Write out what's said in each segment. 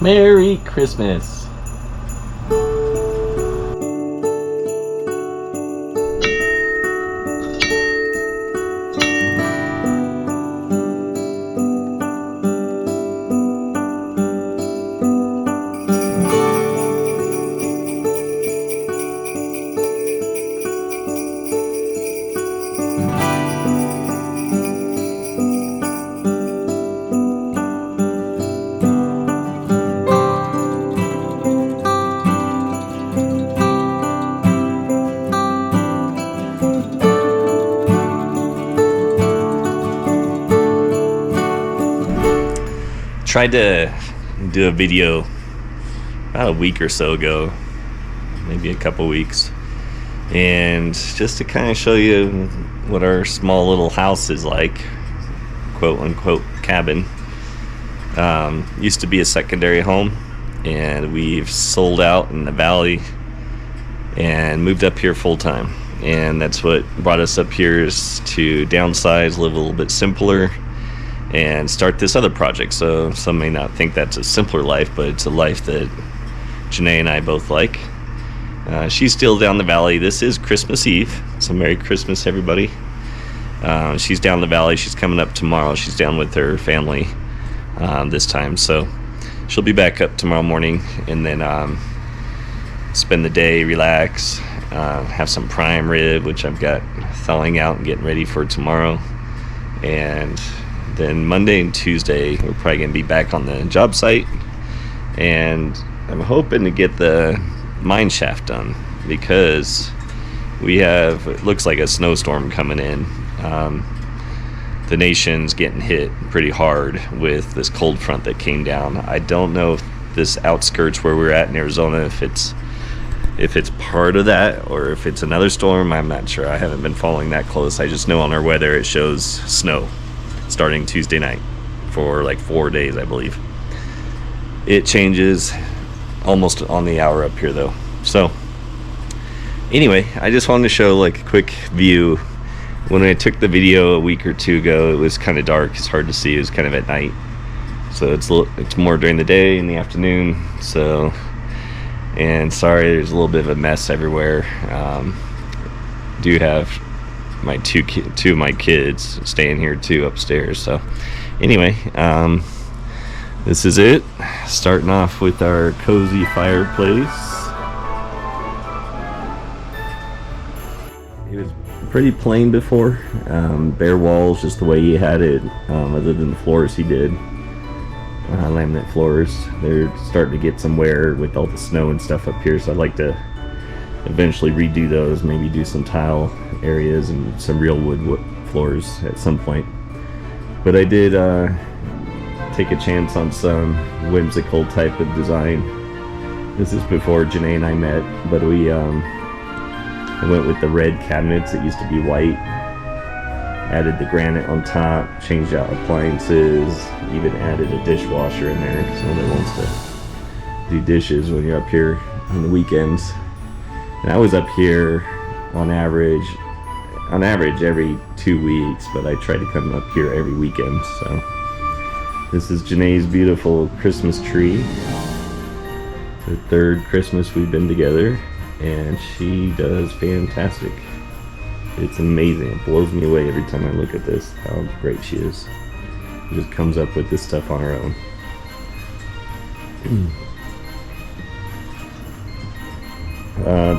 Merry Christmas. Tried to do a video about a week or so ago, maybe a couple weeks, and just to kind of show you what our small little house is like, quote unquote cabin. Used to be a secondary home, and we've sold out in the valley and moved up here full time, and that's what brought us up here, is to downsize, live a little bit simpler, and start this other project. So some may not think that's a simpler life, but it's a life that Janae and I both like. She's still down the valley. This is Christmas Eve, so Merry Christmas, everybody. She's down the valley. She's coming up tomorrow. She's down with her family this time, so she'll be back up tomorrow morning, and then spend the day, relax, have some prime rib, which I've got thawing out and getting ready for tomorrow. And then Monday and Tuesday, we're probably going to be back on the job site, and I'm hoping to get the mineshaft done, because we have, it looks like a snowstorm coming in. The nation's getting hit pretty hard with this cold front that came down. I don't know if this outskirts where we're at in Arizona, if it's part of that or if it's another storm. I'm not sure. I haven't been following that close. I just know on our weather it shows snow starting Tuesday night for like 4 days, I believe. It changes almost on the hour up here though. So anyway, I just wanted to show like a quick view. When I took the video a week or two ago, it was kind of dark. It's hard to see. It was kind of at night, so it's more during the day, in the afternoon. So, and sorry, there's a little bit of a mess everywhere. Do have my two of my kids staying here too upstairs. So anyway, this is it, starting off with our cozy fireplace. It was pretty plain before, bare walls, just the way he had it, other than the floors he did, laminate floors. They're starting to get some wear with all the snow and stuff up here, so I'd like to eventually redo those, maybe do some tile areas and some real wood floors at some point. But I did take a chance on some whimsical type of design. This is before Janae and I met, but I went with the red cabinets that used to be white, added the granite on top, changed out appliances, even added a dishwasher in there because nobody wants to do dishes when you're up here on the weekends. And I was up here on average every 2 weeks, but I try to come up here every weekend. So this is Janae's beautiful Christmas tree. The third Christmas we've been together, and she does fantastic. It's amazing. It blows me away every time I look at this, how great she is. She just comes up with this stuff on her own.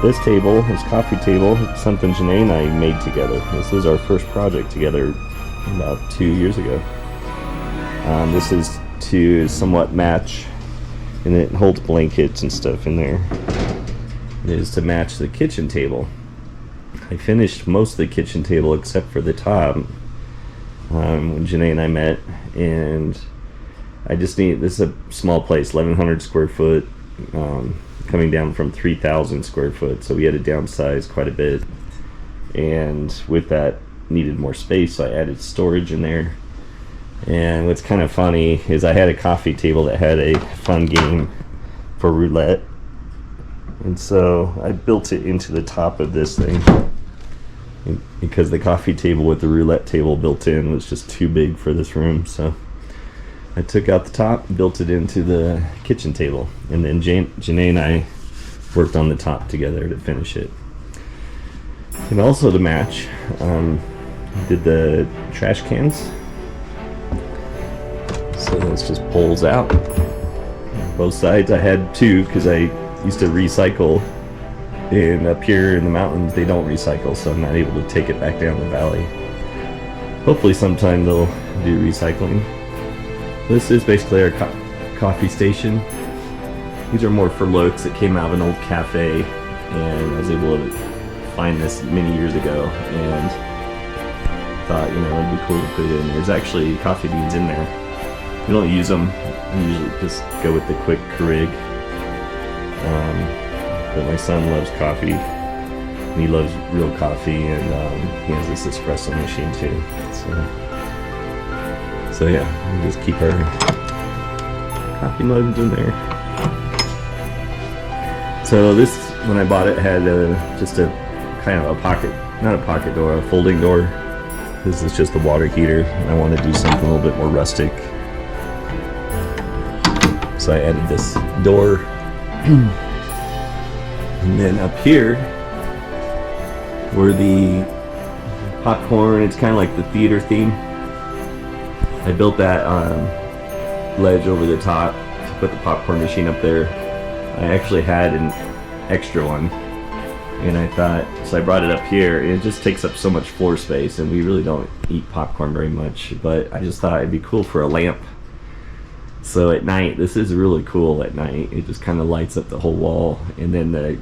This table, this coffee table, it's something Janae and I made together. This is our first project together about 2 years ago. This is to somewhat match, and it holds blankets and stuff in there. It is to match the kitchen table. I finished most of the kitchen table except for the top when Janae and I met, and I just need, this is a small place, 1,100 square foot, coming down from 3,000 square foot, so we had to downsize quite a bit, and with that needed more space, so I added storage in there. And what's kind of funny is I had a coffee table that had a fun game for roulette, and so I built it into the top of this thing because the coffee table with the roulette table built in was just too big for this room. So I took out the top, built it into the kitchen table, and then Janae and I worked on the top together to finish it. And also to match, did the trash cans. So this just pulls out both sides. I had two because I used to recycle, and up here in the mountains they don't recycle, so I'm not able to take it back down the valley. Hopefully sometime they'll do recycling. This is basically our coffee station. These are more for floats that came out of an old cafe, and I was able to find this many years ago and thought, you know, it'd be cool to put it in. There's actually coffee beans in there. We don't use them. We usually just go with the quick Keurig. But my son loves coffee. And he loves real coffee, and he has this espresso machine too. So yeah, we just keep our coffee mugs in there. So this, when I bought it, had just a kind of a pocket, not a pocket door, a folding door. This is just a water heater. I want to do something a little bit more rustic. So I added this door. And then up here, where the popcorn, it's kind of like the theater theme. I built that ledge over the top to put the popcorn machine up there. I actually had an extra one, and I thought, so I brought it up here. It just takes up so much floor space, and we really don't eat popcorn very much, but I just thought it'd be cool for a lamp. So at night, this is really cool at night. It just kind of lights up the whole wall. And then the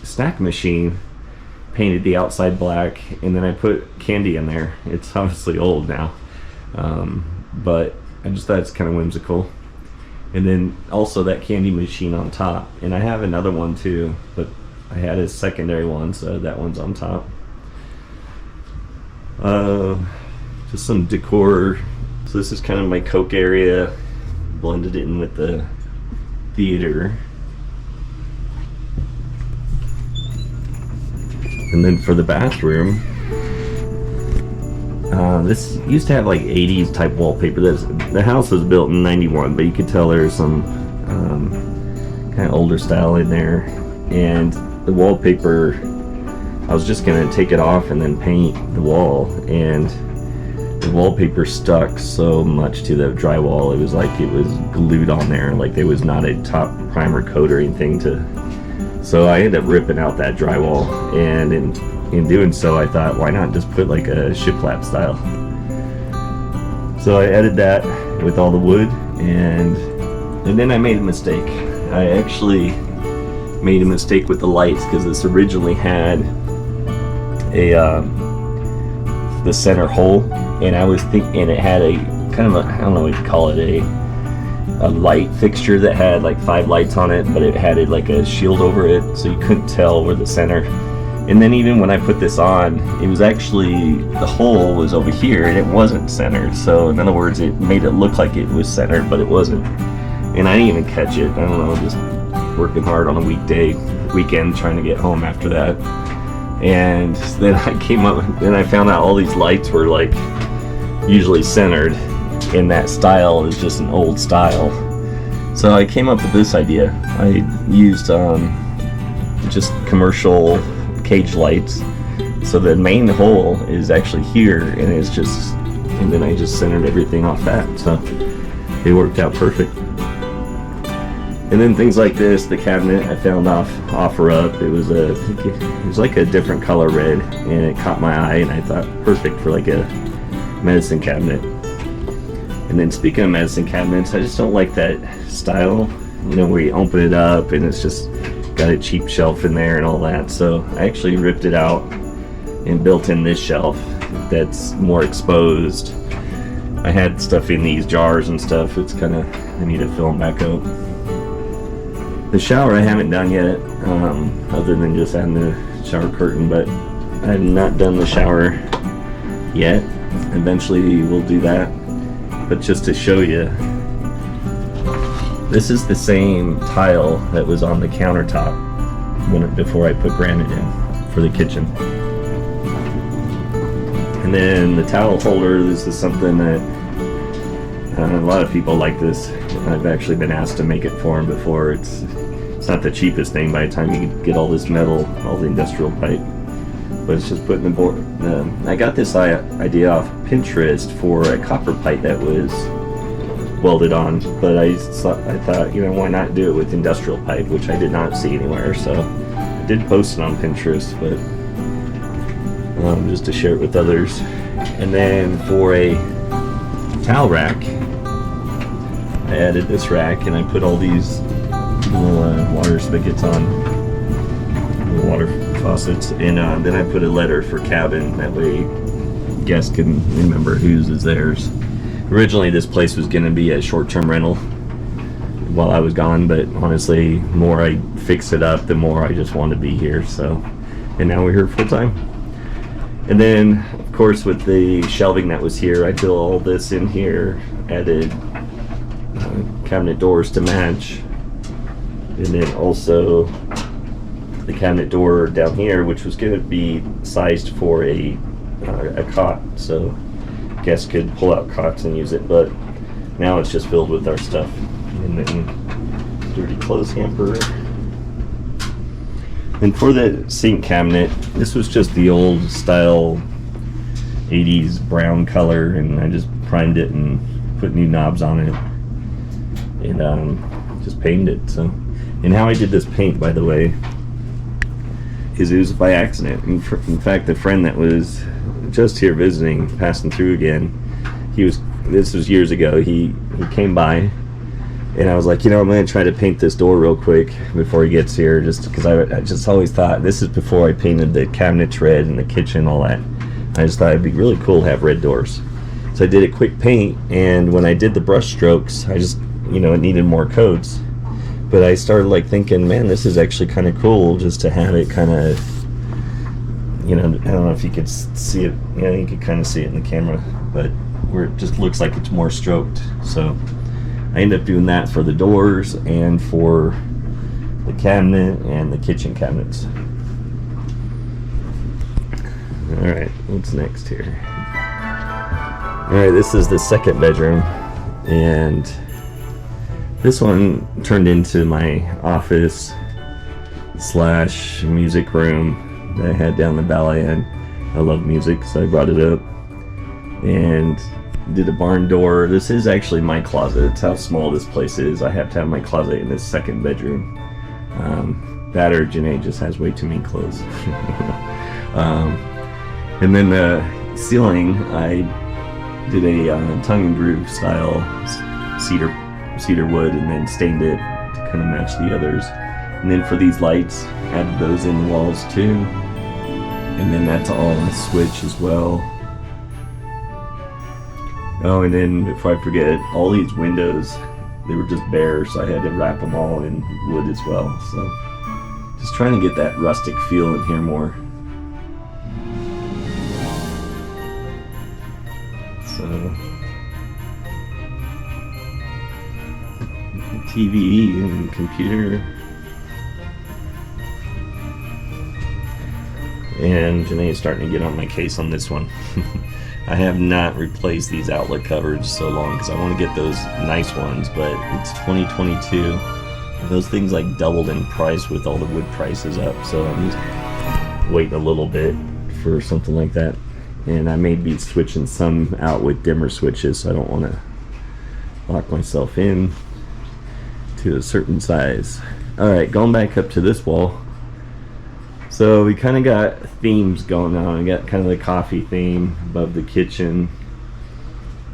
snack machine, painted the outside black, and then I put candy in there. It's obviously old now, but I just thought it's kind of whimsical. And then also that candy machine on top, and I have another one too, but I had a secondary one, so that one's on top. Just some decor. So this is kind of my Coke area, blended in with the theater. And then for the bathroom, this used to have like 80s type wallpaper. The house was built in 91, but you could tell there's some kind of older style in there. And the wallpaper, I was just gonna take it off and then paint the wall, and the wallpaper stuck so much to the drywall. It was like it was glued on there, like there was not a top primer coat or anything to. So I ended up ripping out that drywall, and in doing so, I thought, why not just put like a shiplap style? So I added that with all the wood, and then I made a mistake. I actually made a mistake with the lights, because this originally had the center hole, and I was thinking, and it had a kind of a, I don't know what you call it, a light fixture that had like 5 lights on it, but it had like a shield over it, so you couldn't tell where the center. And then even when I put this on, it was actually, the hole was over here and it wasn't centered. So in other words, it made it look like it was centered, but it wasn't. And I didn't even catch it. I don't know, just working hard on a weekend trying to get home after that. And then I came up, and I found out all these lights were like usually centered, and that style is just an old style. So I came up with this idea. I used just commercial cage lights. So the main hole is actually here, and it's just, and then I just centered everything off that. So it worked out perfect. And then things like this, the cabinet I found off OfferUp. It was like a different color red, and it caught my eye, and I thought perfect for like a medicine cabinet. And then speaking of medicine cabinets, I just don't like that style, you know, where you open it up and it's just got a cheap shelf in there and all that. So I actually ripped it out and built in this shelf that's more exposed. I had stuff in these jars and stuff. It's kind of, I need to fill them back up. The shower I haven't done yet, other than just adding the shower curtain, but I have not done the shower yet. Eventually we'll do that. But just to show you, this is the same tile that was on the countertop before I put granite in for the kitchen. And then the towel holder, this is something that A lot of people like this. I've actually been asked to make it for them before. It's not the cheapest thing by the time you get all this metal, all the industrial pipe. But it's just putting the board. I got this idea off Pinterest for a copper pipe that was welded on, but I thought, you know, why not do it with industrial pipe, which I did not see anywhere. So I did post it on Pinterest, but just to share it with others. And then for a towel rack, I added this rack and I put all these little water spigots on, little water faucets, and then I put a letter for cabin, that way guests can remember whose is theirs. Originally this place was going to be a short-term rental while I was gone, but honestly, the more I fix it up, the more I just want to be here. So, and now we're here full-time. And then of course with the shelving that was here, I built all this in here, added cabinet doors to match, and then also the cabinet door down here, which was going to be sized for a cot, so guests could pull out cots and use it, but now it's just filled with our stuff. And then dirty clothes hamper. And for the sink cabinet, this was just the old style 80s brown color, and I just primed it and put new knobs on it and just painted it. So, and how I did this paint, by the way, is it was by accident. In fact, the friend that was just here visiting, passing through again, this was years ago, he came by, and I was like, you know, I'm going to try to paint this door real quick before he gets here, just because I just always thought, this is before I painted the cabinets red and the kitchen, all that. I just thought it'd be really cool to have red doors. So I did a quick paint, and when I did the brush strokes, I just, you know, it needed more coats. But I started like thinking, man, this is actually kind of cool just to have it kind of, you know, I don't know if you could see it, you know, you could kind of see it in the camera, but where it just looks like it's more stroked. So I ended up doing that for the doors and for the cabinet and the kitchen cabinets. Alright, what's next here? Alright, this is the second bedroom, and this one turned into my office / music room that I had down the ballet end. I love music, so I brought it up and did a barn door. This is actually my closet. It's how small this place is. I have to have my closet in this second bedroom. That or Jimena just has way too many clothes. And then the ceiling, I did a tongue and groove style cedar wood, and then stained it to kind of match the others. And then for these lights, added those in the walls too. And then that's all on the switch as well. Oh, and then before I forget, all these windows, they were just bare, so I had to wrap them all in wood as well. So just trying to get that rustic feel in here more. So TV and computer. And Jenea's starting to get on my case on this one. I have not replaced these outlet covers so long because I want to get those nice ones, but it's 2022. Those things like doubled in price with all the wood prices up, so I'm just waiting a little bit for something like that. And I may be switching some out with dimmer switches, so I don't want to lock myself in to a certain size. Alright, going back up to this wall. So we kind of got themes going on. We got kind of the coffee theme above the kitchen.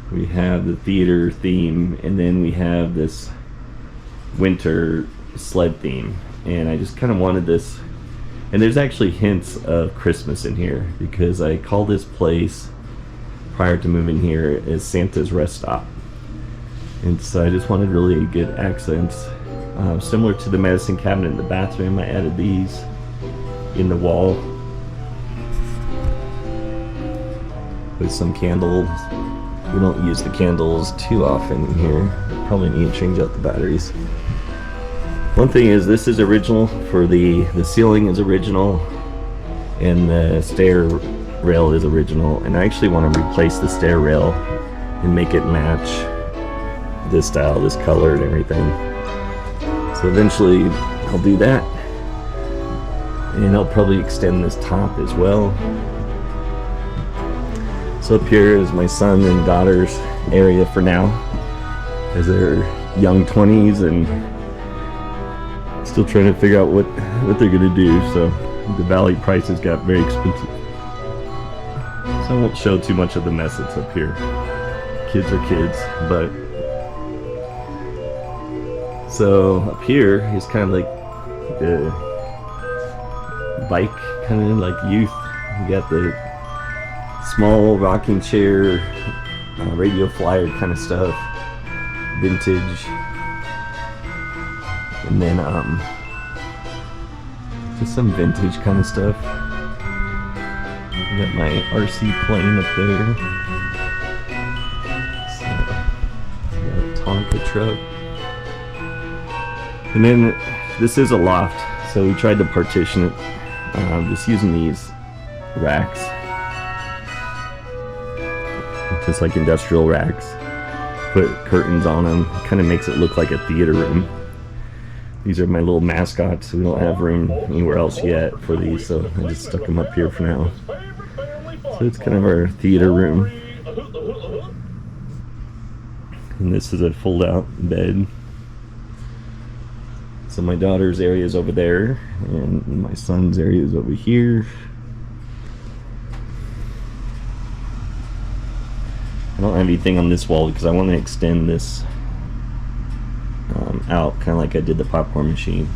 We have the theater theme, and then we have this winter sled theme. And I just kind of wanted this, and there's actually hints of Christmas in here because I call this place prior to moving here as Santa's Rest Stop. And so I just wanted really good accents. Similar to the medicine cabinet in the bathroom, I added these in the wall with some candles. We don't use the candles too often in here. Probably need to change out the batteries. One thing is, this is original for the ceiling is original, and the stair rail is original, and I actually want to replace the stair rail and make it match this style, this color and everything. So eventually I'll do that, and I'll probably extend this top as well. So up here is my son and daughter's area for now, as they're young 20s and still trying to figure out what they're gonna do. So the valley prices got very expensive, so I won't show too much of the mess that's up here. Kids are kids. But so up here is kind of like the bike, kind of like youth. You got the small rocking chair, radio flyer kind of stuff, vintage, and then just some vintage kind of stuff. I got my RC plane up there. So, got a Tonka truck. And then this is a loft, so we tried to partition it, just using these racks, just like industrial racks. Put curtains on them, kind of makes it look like a theater room. These are my little mascots. We don't have room anywhere else yet for these, so I just stuck them up here for now. So it's kind of our theater room. And this is a fold-out bed. So my daughter's area is over there, and my son's area is over here. I don't have anything on this wall because I want to extend this out, kind of like I did the popcorn machine.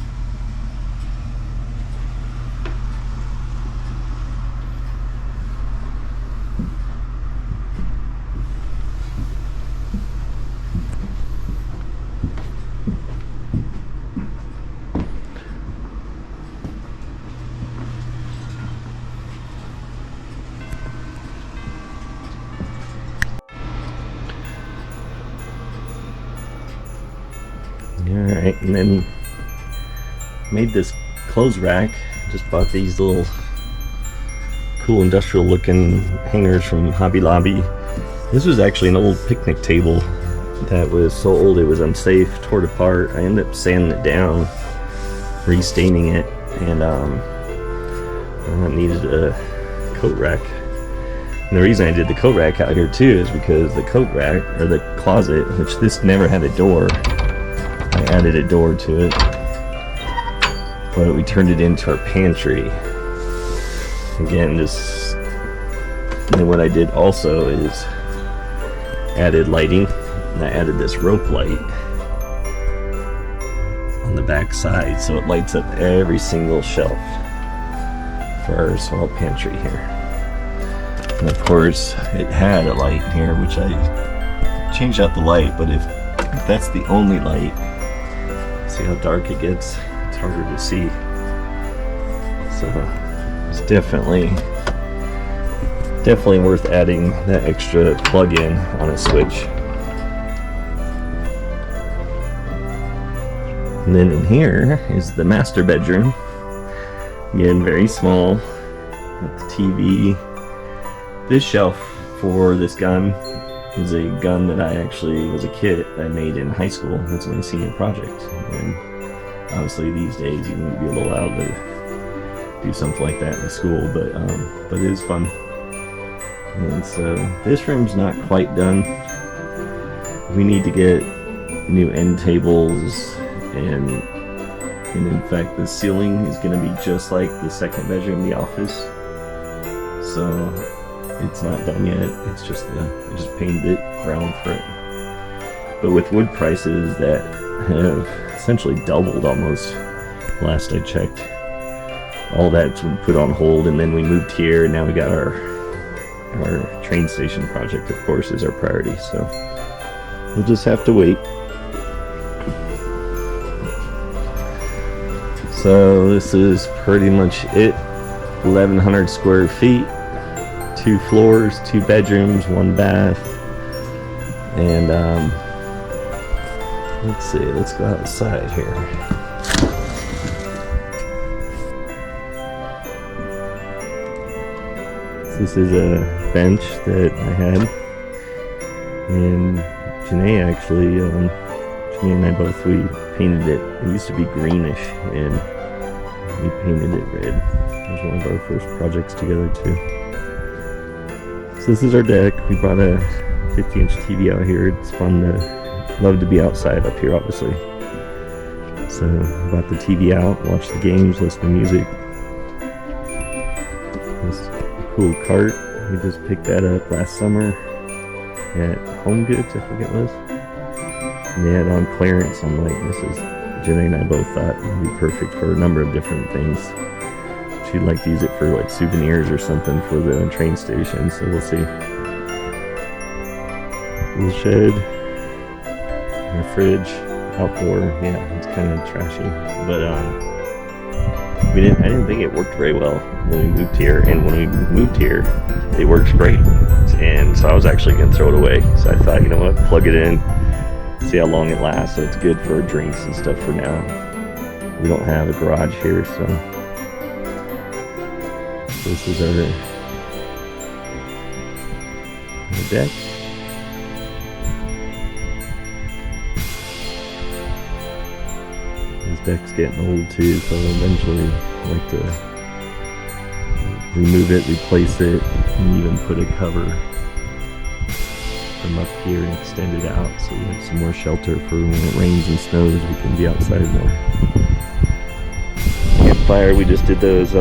Alright, and then made this clothes rack. Just bought these little cool industrial looking hangers from Hobby Lobby. This was actually an old picnic table that was so old it was unsafe, tore it apart. I ended up sanding it down, restaining it, and I needed a coat rack. And the reason I did the coat rack out here too is because the coat rack, or the closet, which this never had a door, I added a door to it, but we turned it into our pantry. Again, this, and what I did also is added lighting, and I added this rope light on the back side, so it lights up every single shelf for our small pantry here. And of course, it had a light here, which I changed out the light, but if that's the only light, see how dark it gets? It's harder to see. So it's definitely worth adding that extra plug-in on a switch. And then in here is the master bedroom. Again, very small. Got the TV. This shelf for this gun is a gun that I actually was a kit I made in high school. That's my senior project. And obviously these days you wouldn't be allowed to do something like that in school, but it is fun. And so this room's not quite done. We need to get new end tables, and in fact the ceiling is going to be just like the second bedroom, the office. So it's not done yet. It's just I just painted it brown for it. But with wood prices that have essentially doubled almost last I checked, all that's been put on hold, and then we moved here, and now we got our train station project, of course, is our priority. So we'll just have to wait. So this is pretty much it. 1,100 square feet. 2 floors, 2 bedrooms, 1 bath, and let's see, let's go outside here. This is a bench that I had, and Janae actually, Janae and I both, we painted it. It used to be greenish, and we painted it red. It was one of our first projects together too. So this is our deck. We brought a 50-inch TV out here. It's fun to, love to be outside up here, obviously. So brought the TV out, watch the games, listen to music. This cool cart. We just picked that up last summer at Home Goods, I think it was. And they had on clearance. I'm like, this is, Jenny and I both thought it would be perfect for a number of different things. She'd like to use it for like souvenirs or something for the train station, so we'll see. Little shed, and a fridge, outdoor. Yeah, it's kind of trashy, but I didn't think it worked very well when we moved here, and when we moved here, it works great. And so I was actually gonna throw it away. So I thought, you know what, plug it in, see how long it lasts. So it's good for drinks and stuff for now. We don't have a garage here, so this is our deck. This deck's getting old too, so eventually I'd like to remove it, replace it, and even put a cover from up here and extend it out so we have some more shelter for when it rains and snows. We can be outside more. Campfire, we just did those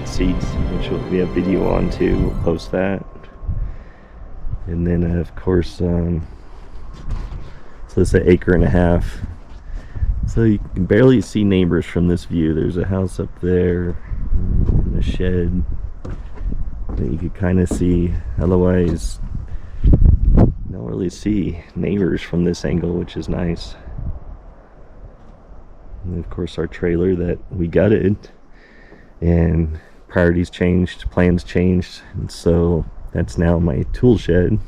seats, which we have video on too. We'll post that. And then of course, so it's an 1.5 acres. So you can barely see neighbors from this view. There's a house up there, and a shed that you could kind of see. Otherwise, you don't really see neighbors from this angle, which is nice. And of course our trailer that we gutted, and priorities changed, plans changed, and so that's now my tool shed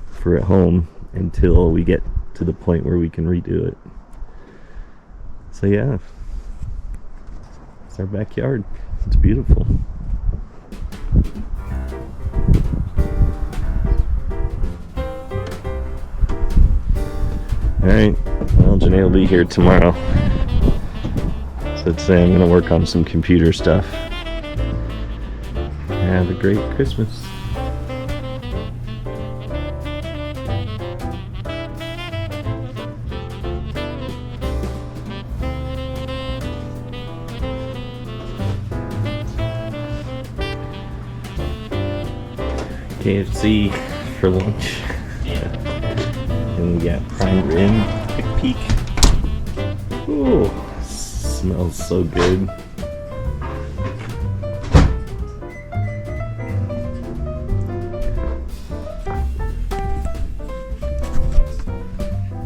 for at home until we get to the point where we can redo it. So yeah, it's our backyard. It's beautiful. Alright, well, Janae will be here tomorrow. So today I'm going to work on some computer stuff. Have a great Christmas. KFC for lunch. Yeah. And we got prime rib, quick peek. Ooh, smells so good.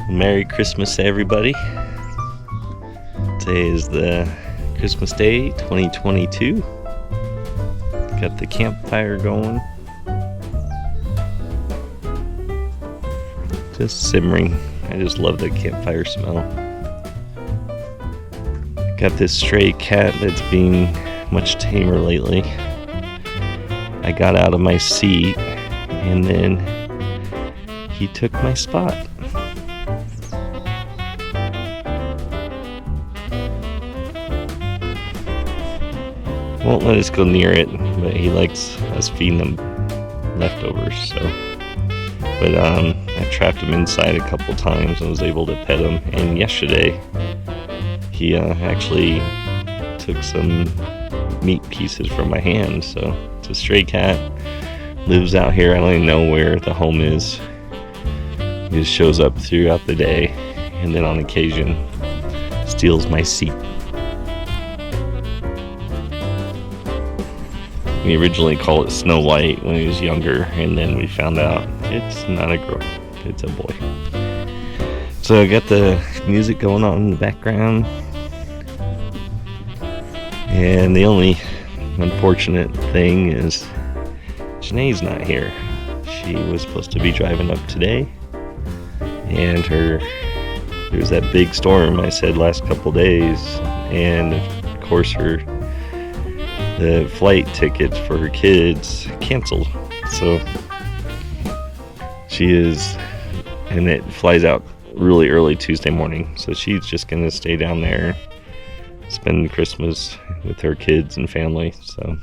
Merry Christmas, everybody. Today is the Christmas Day 2022. Got the campfire going. Just simmering. I just love the campfire smell. Got this stray cat that's being much tamer lately. I got out of my seat and then he took my spot. Won't let us go near it, but he likes us feeding him leftovers, so. But I trapped him inside a couple times and was able to pet him. And yesterday, he actually took some meat pieces from my hand. So it's a stray cat, lives out here. I don't even know where the home is. He just shows up throughout the day, and then on occasion steals my seat. We originally called it Snow White when he was younger, and then we found out it's not a girl, it's a boy. So I got the music going on in the background, and the only unfortunate thing is Janae's not here. She was supposed to be driving up today, and there was that big storm I said last couple days, and of course the flight tickets for her kids canceled. So She is, and it flies out really early Tuesday morning. So she's just gonna stay down there, spend Christmas with her kids and family. So.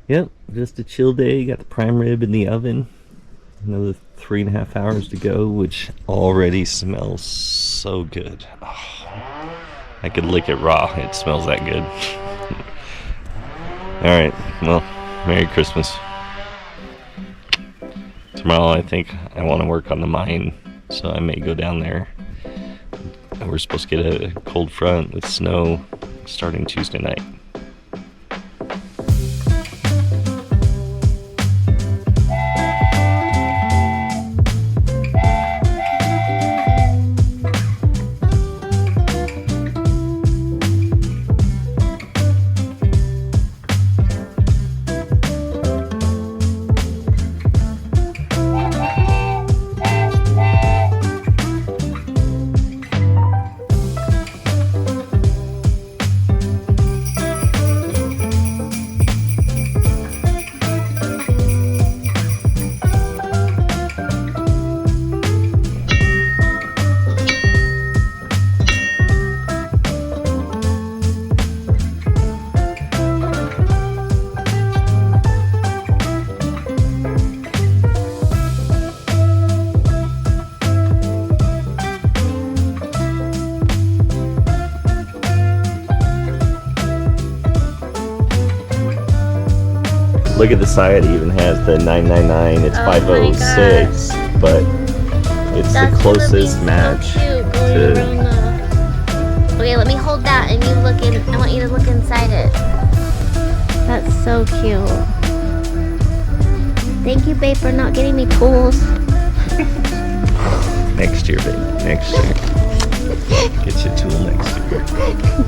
Yep, just a chill day. Got the prime rib in the oven. Another 3.5 hours to go, which already smells so good. Oh, I could lick it raw. It smells that good. Alright, well, Merry Christmas. Tomorrow I think I want to work on the mine, so I may go down there. We're supposed to get a cold front with snow starting Tuesday night. Look at the side, it even has the 999, it's 506, but it's the closest match to... Okay, let me hold that and you look in. I want you to look inside it. That's so cute. Thank you, babe, for not getting me tools. Next year, babe, next year. Get your tool next year.